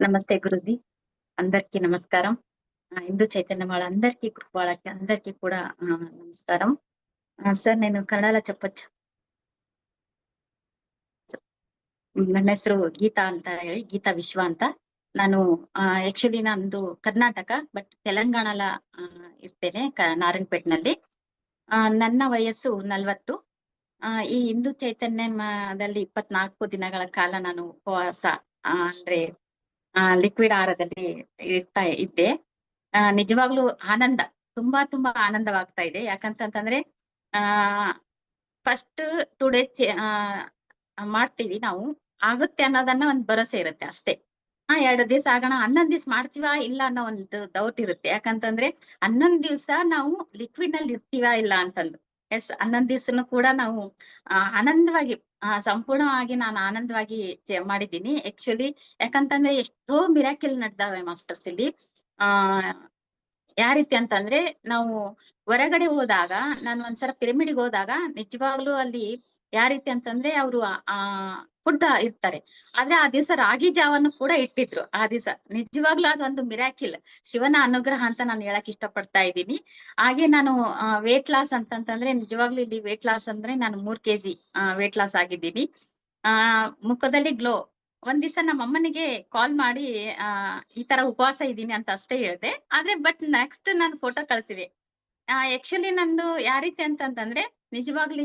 నమస్తే గురూజీ. అందరికీ నమస్కారం. హిందూ చైతన్య వాళ్ళందరికీ వాళ్ళకి అందరికీ కూడా నమస్కారం. సార్ నేను కನ್ನಡలో చెప్పొచ్చా? ನನ್ನ ಹೆಸರು ಗೀತಾ ಅಂತ ಹೇಳಿ, ಗೀತಾ ವಿಶ್ವ ಅಂತ. ನಾನು ಆಕ್ಚುಲಿ ನಂದು ಕರ್ನಾಟಕ, ಬಟ್ ತೆಲಂಗಾಣಲ ಇರ್ತೇನೆ, ನಾರಾಯಣಪೇಟ್ನಲ್ಲಿ. ನನ್ನ ವಯಸ್ಸು 40. ಈ ಹಿಂದೂ ಚೈತನ್ಯದಲ್ಲಿ 24 ದಿನಗಳ ಕಾಲ ನಾನು ಉಪವಾಸ, ಅಂದ್ರೆ ಲಿಕ್ವಿಡ್ ಆಹಾರದಲ್ಲಿ ಇದ್ದೆ. ನಿಜವಾಗ್ಲೂ ಆನಂದ, ತುಂಬಾ ತುಂಬಾ ಆನಂದವಾಗ್ತಾ ಇದೆ. ಯಾಕಂತಂದ್ರೆ ಆ ಫಸ್ಟ್ 2 ಡೇಸ್ ಮಾಡ್ತೀವಿ ನಾವು, ಆಗುತ್ತೆ ಅನ್ನೋದನ್ನ ಒಂದ್ ಭರವಸೆ ಇರುತ್ತೆ ಅಷ್ಟೇ. 2 ದಿವಸ ಆಗೋಣ, 11 ದಿವಸ ಮಾಡ್ತೀವಾ ಇಲ್ಲ ಅನ್ನೋ ಒಂದು ಡೌಟ್ ಇರುತ್ತೆ. ಯಾಕಂತಂದ್ರೆ 11 ದಿವಸ ನಾವು ಲಿಕ್ವಿಡ್ ನಲ್ಲಿ ಇರ್ತೀವಾ ಇಲ್ಲ ಅಂತಂದು. ಎಸ್, 11 ದಿವಸನು ಕೂಡ ನಾವು ಆನಂದವಾಗಿ, ಸಂಪೂರ್ಣವಾಗಿ ನಾನು ಆನಂದವಾಗಿ ಮಾಡಿದ್ದೀನಿ ಆಕ್ಚುಲಿ. ಯಾಕಂತಂದ್ರೆ ಎಷ್ಟೋ ಮಿರಾಕಿಲ್ ನಡೆದಾವೆ ಮಾಸ್ಟರ್ಸ್ ಇಲ್ಲಿ. ಆ ಯಾವ ರೀತಿ ಅಂತಂದ್ರೆ, ನಾವು ಹೊರಗಡೆ ಹೋದಾಗ, ನಾನು ಒಂದ್ಸಲ ಪಿರಮಿಡ್ಗೆ ಹೋದಾಗ ನಿಜವಾಗ್ಲೂ ಅಲ್ಲಿ ಯಾವ ರೀತಿ ಅಂತಂದ್ರೆ ಅವರು ಫುಡ್ ಇರ್ತಾರೆ, ಆದ್ರೆ ಆ ದಿವಸ ರಾಗಿ ಜಾವನ್ನು ಕೂಡ ಇಟ್ಟಿದ್ರು ಆ ದಿವಸ. ನಿಜವಾಗ್ಲೂ ಅದೊಂದು ಮಿರಾಕಿಲ್, ಶಿವನ ಅನುಗ್ರಹ ಅಂತ ನಾನು ಹೇಳಕ್ ಇಷ್ಟಪಡ್ತಾ ಇದ್ದೀನಿ. ಹಾಗೆ ನಾನು ವೇಟ್ ಲಾಸ್ ಅಂತಂತಂದ್ರೆ, ನಿಜವಾಗ್ಲೂ ಇಲ್ಲಿ ವೇಟ್ ಲಾಸ್ ಅಂದ್ರೆ ನಾನು 3 kg ವೇಟ್ ಲಾಸ್ ಆಗಿದ್ದೀನಿ. ಮುಖದಲ್ಲಿ ಗ್ಲೋ. ಒಂದ್ ದಿವಸ ನಮ್ಮ ಅಮ್ಮನಿಗೆ ಕಾಲ್ ಮಾಡಿ ಈ ತರ ಉಪವಾಸ ಇದ್ದೀನಿ ಅಂತ ಅಷ್ಟೇ ಹೇಳ್ದೆ, ಆದ್ರೆ ಬಟ್ ನೆಕ್ಸ್ಟ್ ನಾನು ಫೋಟೋ ಕಳ್ಸಿದೆ. ಆಕ್ಚುಲಿ ನಂದು ಯಾವ ರೀತಿ ಅಂತಂತಂದ್ರೆ, ನಿಜವಾಗ್ಲೂ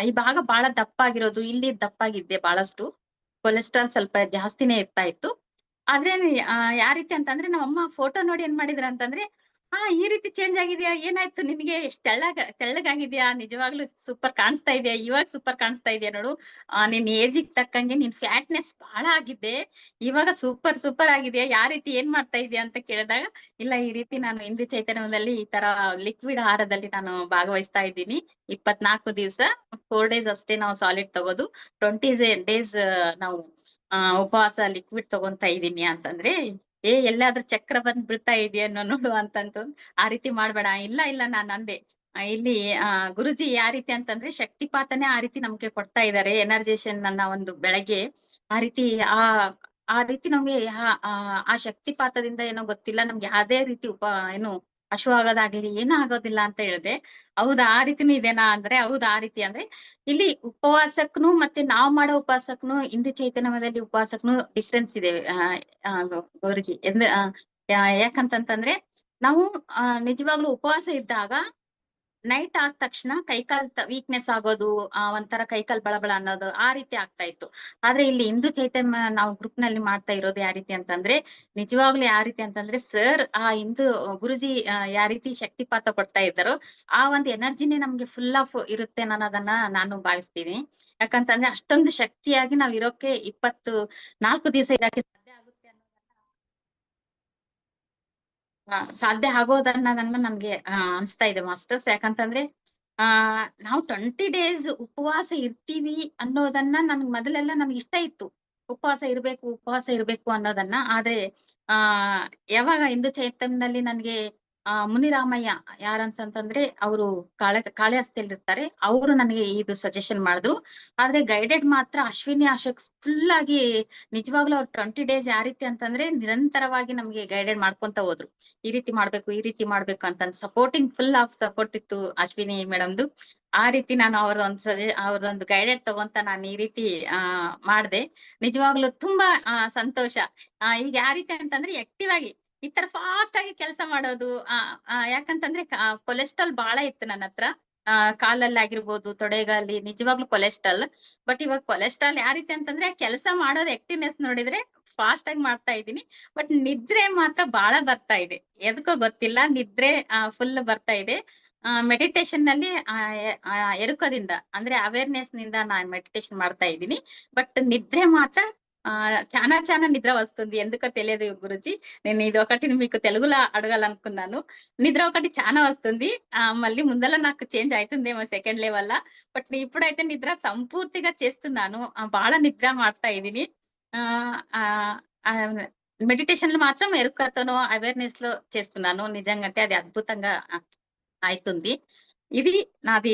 ಈ ಭಾಗ ಬಹಳ ದಪ್ಪ ಆಗಿರೋದು, ಇಲ್ಲಿ ದಪ್ಪಾಗಿದ್ದೆ ಬಹಳಷ್ಟು. ಕೊಲೆಸ್ಟ್ರಾಲ್ ಸ್ವಲ್ಪ ಜಾಸ್ತಿನೇ ಇರ್ತಾ ಇತ್ತು. ಆದ್ರೆ ಯಾವ ರೀತಿ ಅಂತಂದ್ರೆ, ನಮ್ಮಮ್ಮ ಫೋಟೋ ನೋಡಿ ಏನ್ ಮಾಡಿದ್ರ ಅಂತಂದ್ರೆ, ಈ ರೀತಿ ಚೇಂಜ್ ಆಗಿದ್ಯಾ, ಏನಾಯ್ತು ನಿನ್ಗೆ, ಎಷ್ಟ್ ತೆಳ್ಳಗಾಗಿದ್ಯಾ, ನಿಜವಾಗ್ಲೂ ಸೂಪರ್ ಕಾಣಿಸ್ತಾ ಇದೆಯಾ, ಇವಾಗ ಸೂಪರ್ ಕಾಣಿಸ್ತಾ ಇದೆಯಾ ನೋಡು, ನಿನ್ ಏಜಿಗ್ ತಕ್ಕಂಗೆ ನಿನ್ ಫ್ಯಾಟ್ನೆಸ್ ಬಹಳ ಆಗಿದ್ದೆ, ಇವಾಗ ಸೂಪರ್ ಸೂಪರ್ ಆಗಿದೆಯಾ, ಯಾವ ರೀತಿ ಏನ್ ಮಾಡ್ತಾ ಇದೆಯಾ ಅಂತ ಕೇಳಿದಾಗ, ಇಲ್ಲ ಈ ರೀತಿ ನಾನು ಹಿಂದೂ ಚೈತನ್ಯದಲ್ಲಿ ಈ ತರ ಲಿಕ್ವಿಡ್ ಆಹಾರದಲ್ಲಿ ನಾನು ಭಾಗವಹಿಸ್ತಾ ಇದ್ದೀನಿ. 24 ದಿವಸ, 4 ಡೇಸ್ ಅಷ್ಟೇ ನಾವು ಸಾಲಿಡ್ ತಗೋದು, 20 ಡೇಸ್ ನಾವು ಉಪವಾಸ ಲಿಕ್ವಿಡ್ ತಗೊಂತಾ ಇದೀನಿ ಅಂತಂದ್ರೆ, ಎಲ್ಲಾದ್ರೂ ಚಕ್ರ ಬಂದ್ ಬಿಡ್ತಾ ಇದೆಯೇನೋ ನೋಡು ಅಂತಂದು. ಆ ರೀತಿ ಮಾಡ್ಬೇಡ. ಇಲ್ಲ ಇಲ್ಲ ನಾನ್ ಅಂದೆ, ಇಲ್ಲಿ ಗುರುಜಿ ಯಾವ ರೀತಿ ಅಂತಂದ್ರೆ ಶಕ್ತಿಪಾತನೇ ಆ ರೀತಿ ನಮ್ಗೆ ಕೊಡ್ತಾ ಇದಾರೆ, ಎನರ್ಜೇಷನ್ ನನ್ನ ಒಂದು ಬೆಳಗ್ಗೆ ಆ ರೀತಿ ಆ ಆ ರೀತಿ ನಮ್ಗೆ ಆ ಶಕ್ತಿಪಾತದಿಂದ ಏನೋ ಗೊತ್ತಿಲ್ಲ, ನಮ್ಗೆ ಯಾವ್ದೇ ರೀತಿ ಏನು ಹಶುವಾಗೋದಾಗ್ಲಿ ಏನೂ ಆಗೋದಿಲ್ಲ ಅಂತ ಹೇಳ್ದೆ. ಹೌದಾ, ಆ ರೀತಿನೂ ಇದೆನಾ ಅಂದ್ರೆ, ಹೌದು ಆ ರೀತಿ ಅಂದ್ರೆ, ಇಲ್ಲಿ ಉಪವಾಸಕ್ಕೂ ಮತ್ತೆ ನಾವ್ ಮಾಡೋ ಉಪವಾಸಕ್ಕೂ ಹಿಂದೂ ಚೈತನ್ಯದಲ್ಲಿ ಉಪವಾಸಕ್ಕೂ ಡಿಫ್ರೆನ್ಸ್ ಇದೆ ಗೌರಿಜಿ. ಯಾಕಂತಂದ್ರೆ ನಾವು ನಿಜವಾಗ್ಲೂ ಉಪವಾಸ ಇದ್ದಾಗ ನೈಟ್ ಆದ ತಕ್ಷಣ ಕೈಕಾಲ್ ವೀಕ್ನೆಸ್ ಆಗೋದು, ಒಂಥರ ಕೈಕಾಲ್ ಬಳಬಳ ಅನ್ನೋದು ಆ ರೀತಿ ಆಗ್ತಾ ಇತ್ತು. ಆದ್ರೆ ಇಲ್ಲಿ ಹಿಂದೂ ಚೈತನ್ಯ ನಾವು ಗ್ರೂಪ್ ನಲ್ಲಿ ಮಾಡ್ತಾ ಇರೋದು ಯಾವ ರೀತಿ ಅಂತಂದ್ರೆ, ನಿಜವಾಗ್ಲೂ ಯಾವ ರೀತಿ ಅಂತಂದ್ರೆ, ಸರ್ ಹಿಂದೂ ಗುರುಜಿ ಯಾವ ರೀತಿ ಶಕ್ತಿಪಾತ ಕೊಡ್ತಾ ಇದ್ದಾರೋ ಆ ಒಂದು ಎನರ್ಜಿನೇ ನಮ್ಗೆ ಫುಲ್ ಆಫ್ ಇರುತ್ತೆ ಅನ್ನೋದನ್ನ ನಾನು ಭಾವಿಸ್ತೀನಿ. ಯಾಕಂತಂದ್ರೆ ಅಷ್ಟೊಂದು ಶಕ್ತಿಯಾಗಿ ನಾವ್ ಇರೋಕೆ 24 ದಿವಸ ಇರಕ್ಕೆ ಸಾಧ್ಯ ಆಗೋದನ್ನೋದನ್ನ ನನ್ಗೆ ಅನ್ಸ್ತಾ ಇದೆ ಮಾಸ್ಟರ್ಸ್. ಯಾಕಂತಂದ್ರೆ ನಾವು 20 ಡೇಸ್ ಉಪವಾಸ ಇರ್ತೀವಿ ಅನ್ನೋದನ್ನ ಮೊದಲೆಲ್ಲ ನನ್ಗೆ ಇಷ್ಟ ಇತ್ತು, ಉಪವಾಸ ಇರ್ಬೇಕು ಅನ್ನೋದನ್ನ. ಆದ್ರೆ ಆ ಯಾವಾಗ ಹಿಂದೂ ಚೈತನ್ಯದಲ್ಲಿ ನನ್ಗೆ ಮುನಿರಾಮಯ್ಯ ಯಾರಂತಂತಂದ್ರೆ, ಅವರು ಕಾಳಿಹಸ್ತಿಯಲ್ಲಿ ಇರ್ತಾರೆ, ಅವರು ನನಗೆ ಇದು ಸಜೆಷನ್ ಮಾಡಿದ್ರು. ಆದ್ರೆ ಗೈಡೆಡ್ ಮಾತ್ರ ಅಶ್ವಿನಿ ಅಶೋಕ್ ಫುಲ್ ಆಗಿ, ನಿಜವಾಗ್ಲೂ ಅವ್ರು 20 ಡೇಸ್ ಯಾವ ರೀತಿ ಅಂತಂದ್ರೆ ನಿರಂತರವಾಗಿ ನಮ್ಗೆ ಗೈಡೆಡ್ ಮಾಡ್ಕೊಂತ ಹೋದ್ರು. ಈ ರೀತಿ ಮಾಡ್ಬೇಕು, ಈ ರೀತಿ ಮಾಡ್ಬೇಕು ಅಂತ ಸಪೋರ್ಟಿಂಗ್, ಫುಲ್ ಆಫ್ ಸಪೋರ್ಟ್ ಇತ್ತು ಅಶ್ವಿನಿ ಮೇಡಮ್ದು. ಆ ರೀತಿ ನಾನು ಅವ್ರದೊಂದು ಗೈಡೆಡ್ ತಗೊಂತ ನಾನು ಈ ರೀತಿ ಮಾಡ್ದೆ. ನಿಜವಾಗ್ಲೂ ತುಂಬಾ ಸಂತೋಷ. ಈಗ ಯಾವ ರೀತಿ ಅಂತಂದ್ರೆ ಆಕ್ಟಿವ್ ಆಗಿ ಈ ತರ ಫಾಸ್ಟ್ ಆಗಿ ಕೆಲಸ ಮಾಡೋದು. ಯಾಕಂತಂದ್ರೆ ಕೊಲೆಸ್ಟ್ರಾಲ್ ಬಹಳ ಇತ್ತು ನನ್ನ ಹತ್ರ, ಕಾಲಲ್ಲಿ ಆಗಿರ್ಬೋದು, ತೊಡೆಗಳಲ್ಲಿ ನಿಜವಾಗ್ಲೂ ಕೊಲೆಸ್ಟ್ರಾಲ್. ಬಟ್ ಇವಾಗ ಕೊಲೆಸ್ಟ್ರಾಲ್ ಯಾವ ರೀತಿ ಅಂತಂದ್ರೆ, ಕೆಲಸ ಮಾಡೋದು ಆಕ್ಟಿವ್ನೆಸ್ ನೋಡಿದ್ರೆ ಫಾಸ್ಟ್ ಆಗಿ ಮಾಡ್ತಾ ಇದ್ದೀನಿ. ಬಟ್ ನಿದ್ರೆ ಮಾತ್ರ ಬಹಳ ಬರ್ತಾ ಇದೆ, ಎದಕ್ಕೋ ಗೊತ್ತಿಲ್ಲ, ನಿದ್ರೆ ಫುಲ್ ಬರ್ತಾ ಇದೆ. ಮೆಡಿಟೇಷನ್ ನಲ್ಲಿ ಎರುಕದಿಂದ ಅಂದ್ರೆ ಅವೇರ್ನೆಸ್ ನಿಂದ ನಾನು ಮೆಡಿಟೇಷನ್ ಮಾಡ್ತಾ ಇದ್ದೀನಿ. బట్ నిద్ర మాత్రం చాలా చాలా నిద్ర వస్తుంది, ఎందుకో తెలియదు గురుజీ. నేను ఇది ఒకటి మీకు తెలుగులో అడగాలనుకున్నాను. నిద్ర ఒకటి చాలా వస్తుంది, మళ్ళీ ముందల నాకు చేంజ్ అవుతుందేమో సెకండ్ లెవెల్. బట్ ఇప్పుడైతే నిద్ర సంపూర్తిగా చేస్తున్నాను, బాగా నిద్ర ಮಾಡ್ತಾ ಇದೀನಿ. మెడిటేషన్ లో మాత్రం ఎరుకతోనో అవేర్నెస్ లో చేస్తున్నాను. నిజంగా అది అద్భుతంగా అవుతుంది. ఇది నాది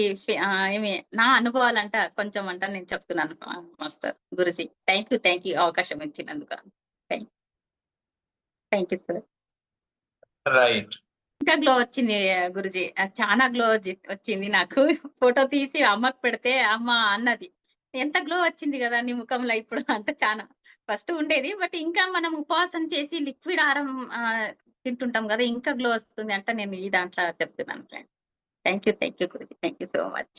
ఏమి నా అనుభవాలంట కొంచెం అంట నేను చెప్తున్నాను మాస్టర్ గురుజీ. థ్యాంక్ యూ అవకాశం ఇచ్చినందుకు. Thank you. Thank you sir. Right. ఇంకా గ్లో వచ్చింది గురుజీ. చాలా గ్లో వచ్చింది నాకు. ఫోటో తీసి అమ్మకి పెడితే అమ్మ అన్నది, "ఎంత గ్లో వచ్చింది గదా నీ ముఖంలో ఇప్పుడు" అంటే చానా ఫస్ట్ ఉండేది. బట్ ఇంకా మనం ఉపవాసం చేసి లిక్విడ్ ఆహారం తింటుంటాం గదా! ఇంకా గ్లో వస్తుంది అంటే నేను ఈ దాంట్లో చెప్తున్నాను friend. Thank you Guruji. Thank you so much.